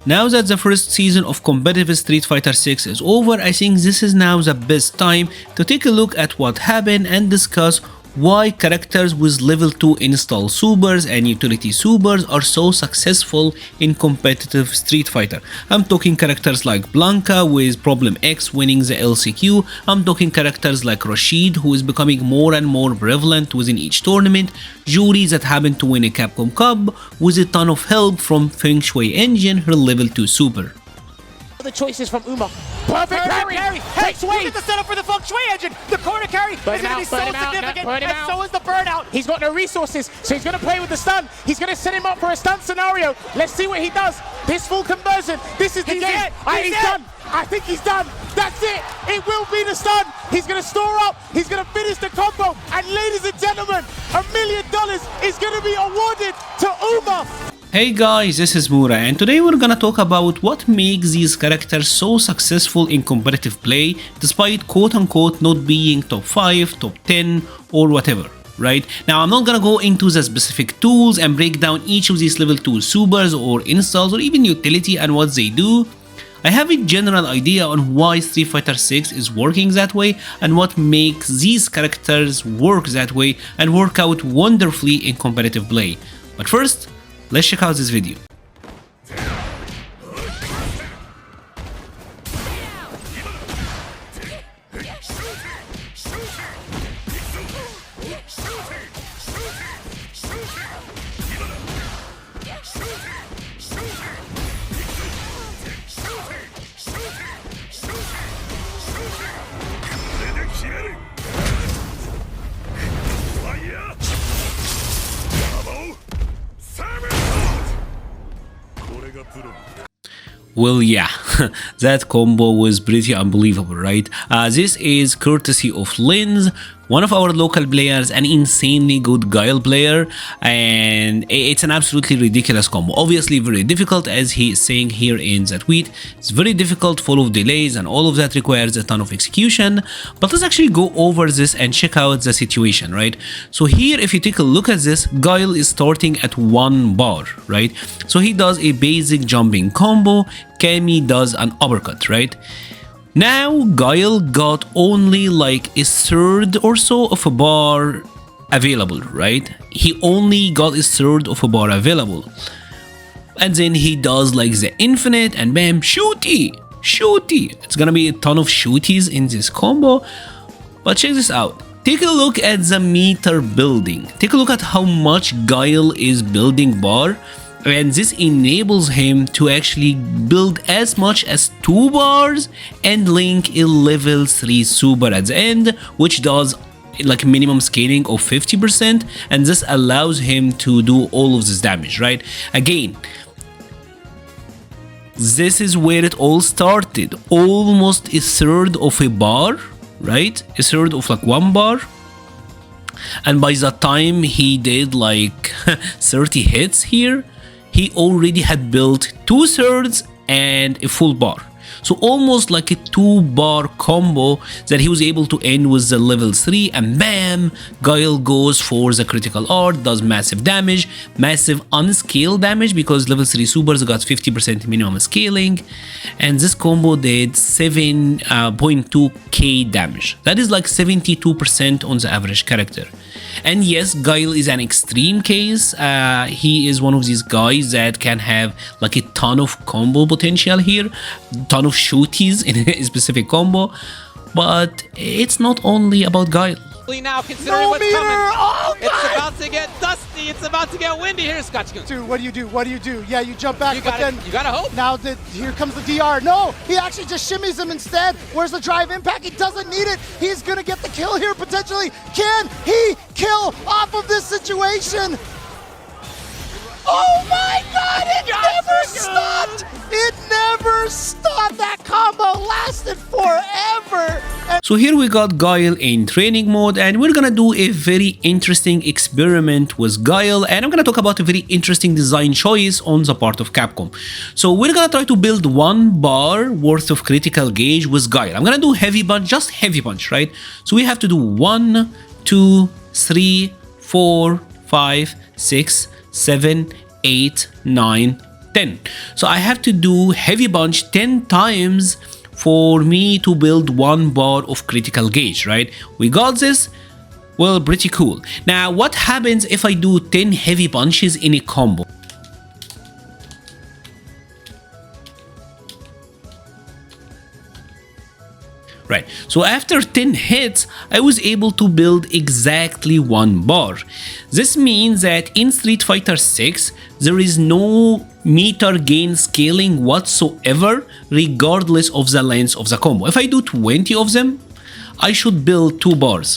Now that the first season of competitive Street Fighter 6 is over, I think this is now the best time to take a look at what happened and discuss why characters with level 2 install supers and utility supers are so successful in competitive Street Fighter. I'm talking characters like Blanka with Problem X winning the LCQ, I'm talking characters like Rashid who is becoming more and more prevalent within each tournament, Juri that happened to win a Capcom Cup with a ton of help from Feng Shui Engine, her level 2 super. The choices from Uma. Perfect carry! Hey, look at the setup for the Feng Shui Engine! The corner carry is going to be so significant, and so is the burnout! He's got no resources, so he's going to play with the stun. He's going to set him up for a stun scenario. Let's see what he does. This full conversion, this is the game. He's done. I think he's done. That's it. It will be the stun. He's going to store up. He's going to finish the combo. And ladies and gentlemen, $1 million is going to be awarded to Uma. Hey guys, this is Mura and today we're gonna talk about what makes these characters so successful in competitive play despite quote-unquote not being top 5, top 10 or whatever, right? Now I'm not gonna go into the specific tools and break down each of these level 2 supers or installs or even utility and what they do. I have a general idea on why Street Fighter 6 is working that way and what makes these characters work that way and work out wonderfully in competitive play. But first, let's check out this video. Well, yeah, that combo was pretty unbelievable, right? This is courtesy of Lens, one of our local players, an insanely good Guile player, and it's an absolutely ridiculous combo. Obviously very difficult, as he is saying here in the tweet. It's very difficult, full of delays, and all of that requires a ton of execution. But let's actually go over this and check out the situation, right? So here, if you take a look at this, Guile is starting at 1 bar, right? So he does a basic jumping combo, Cammy does an uppercut, right? Now Guile got only like a third or so of a bar available, right? He only got a third of a bar available. And then he does like the infinite and bam, shooty! It's gonna be a ton of shooties in this combo. But check this out. Take a look at the meter building. Take a look at how much Guile is building bar. And this enables him to actually build as much as 2 bars and link a level 3 super at the end, which does like minimum scaling of 50%, and this allows him to do all of this damage, right? Again, this is where it all started. Almost a third of a bar, right? A third of like 1 bar. And by the time he did like 30 hits here, he already had built 2/3 and a full bar. So almost like a 2 bar combo that he was able to end with the level 3, and bam, Guile goes for the critical art, does massive damage, massive unscaled damage because level 3 supers got 50% minimum scaling, and this combo did 7.2k damage. That is like 72% on the average character. And yes, Guile is an extreme case. He is one of these guys that can have like a ton of combo potential here, ton of shooties in a specific combo, but it's not only about Guile. Now, considering what's coming, it's about to get dusty, it's about to get windy. Here's Scotch. Dude, what do you do? What do you do? Yeah, you jump back, but then you gotta hope. Now here comes the DR. No, he actually just shimmies him instead. Where's the drive impact? He doesn't need it. He's gonna get the kill here potentially. Can he kill off of this situation? Oh my God! It never stopped. It never stopped. That combo lasted forever. So here we got Guile in training mode, and we're gonna do a very interesting experiment with Guile, and I'm gonna talk about a very interesting design choice on the part of Capcom. So we're gonna try to build 1 bar worth of critical gauge with Guile. I'm gonna do heavy punch, just heavy punch, right? So we have to do 1, 2, 3, 4, 5, 6, 7, 8, 9, 10. So I have to do heavy punch 10 times for me to build 1 bar of critical gauge, right? We got this. Well, pretty cool. Now, what happens if I do 10 heavy punches in a combo? Right, so after 10 hits, I was able to build exactly 1 bar. This means that in Street Fighter 6, there is no meter gain scaling whatsoever, regardless of the length of the combo. If I do 20 of them, I should build 2 bars.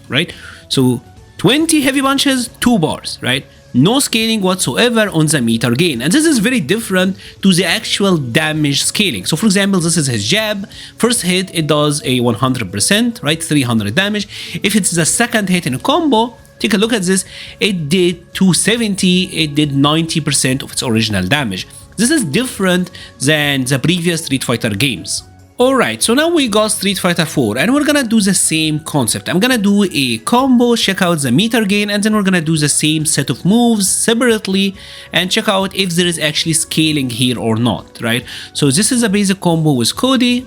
Right, so 20 heavy punches, 2 bars, right? No scaling whatsoever on the meter gain. And this is very different to the actual damage scaling. So for example, this is his jab. First hit, it does a 100%, right? 300 damage. If it's the second hit in a combo, take a look at this. It did 270, it did 90% of its original damage. This is different than the previous Street Fighter games. Alright, so now we got Street Fighter 4 and we're gonna do the same concept. I'm gonna do a combo, check out the meter gain, and then we're gonna do the same set of moves separately and check out if there is actually scaling here or not, right? So this is a basic combo with Cody,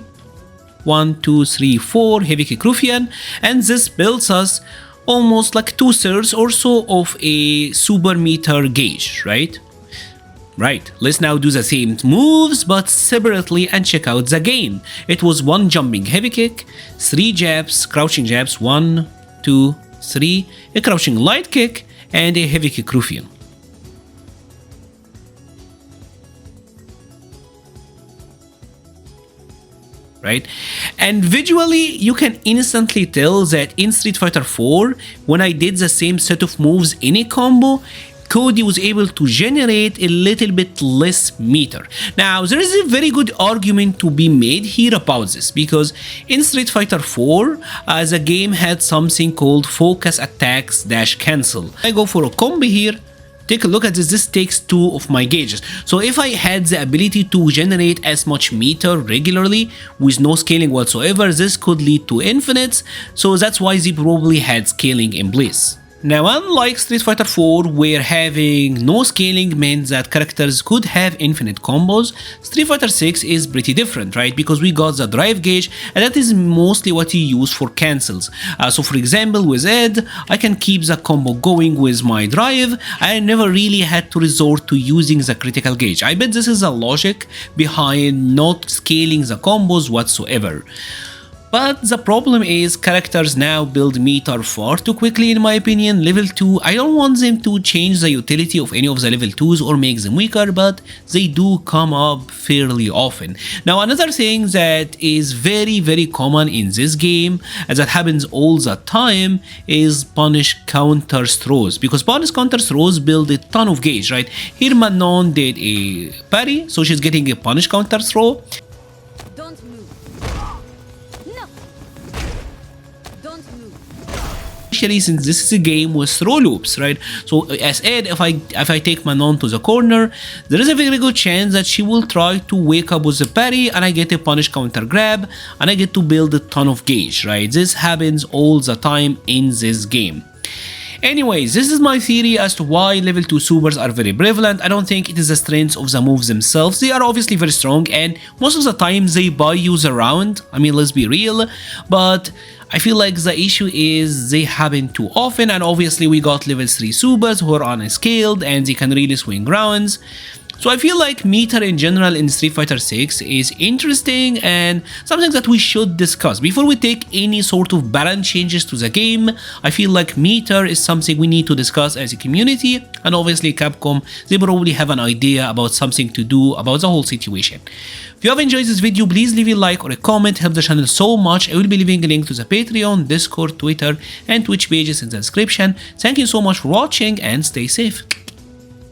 1, 2, 3, 4, heavy kick Ruffian, and this builds us almost like 2/3 or so of a super meter gauge, right? Right, let's now do the same moves but separately and check out the gain. It was 1 jumping heavy kick, 3 jabs, crouching jabs, 1, 2, 3, a crouching light kick, and a heavy kick Ruffian. Right, and visually you can instantly tell that in Street Fighter 4, when I did the same set of moves in a combo, Cody was able to generate a little bit less meter. Now, there is a very good argument to be made here about this, because in Street Fighter 4, the game had something called focus attacks dash cancel. I go for a combo here. Take a look at this. This takes 2 of my gauges. So if I had the ability to generate as much meter regularly with no scaling whatsoever, this could lead to infinites. So that's why they probably had scaling in place. Now, unlike Street Fighter 4, where having no scaling meant that characters could have infinite combos, Street Fighter 6 is pretty different, right? Because we got the drive gauge, and that is mostly what you use for cancels. So for example, with Ed, I can keep the combo going with my drive. I never really had to resort to using the critical gauge. I bet this is the logic behind not scaling the combos whatsoever. But the problem is characters now build meter far too quickly in my opinion. Level 2, I don't want them to change the utility of any of the level 2s or make them weaker, but they do come up fairly often. Now another thing that is very common in this game, and that happens all the time, is punish counter throws. Because punish counter throws build a ton of gauge, right? Here Manon did a parry, so she's getting a punish counter throw. Don't move. Especially since this is a game with throw loops, right? So as Ed, if I take Manon to the corner, there is a very good chance that she will try to wake up with a parry and I get a punish counter grab and I get to build a ton of gauge, right? This happens all the time in this game. Anyways, this is my theory as to why level 2 supers are very prevalent. I don't think it is the strength of the moves themselves. They are obviously very strong and most of the time they buy you around. I mean, let's be real, but I feel like the issue is they happen too often, and obviously we got level 3 supers who are unscaled and they can really swing rounds. So I feel like meter in general in Street Fighter 6 is interesting and something that we should discuss. Before we take any sort of balance changes to the game, I feel like meter is something we need to discuss as a community, and obviously Capcom, they probably have an idea about something to do about the whole situation. If you have enjoyed this video, please leave a like or a comment, help the channel so much. I will be leaving a link to the Patreon, Discord, Twitter and Twitch pages in the description. Thank you so much for watching and stay safe.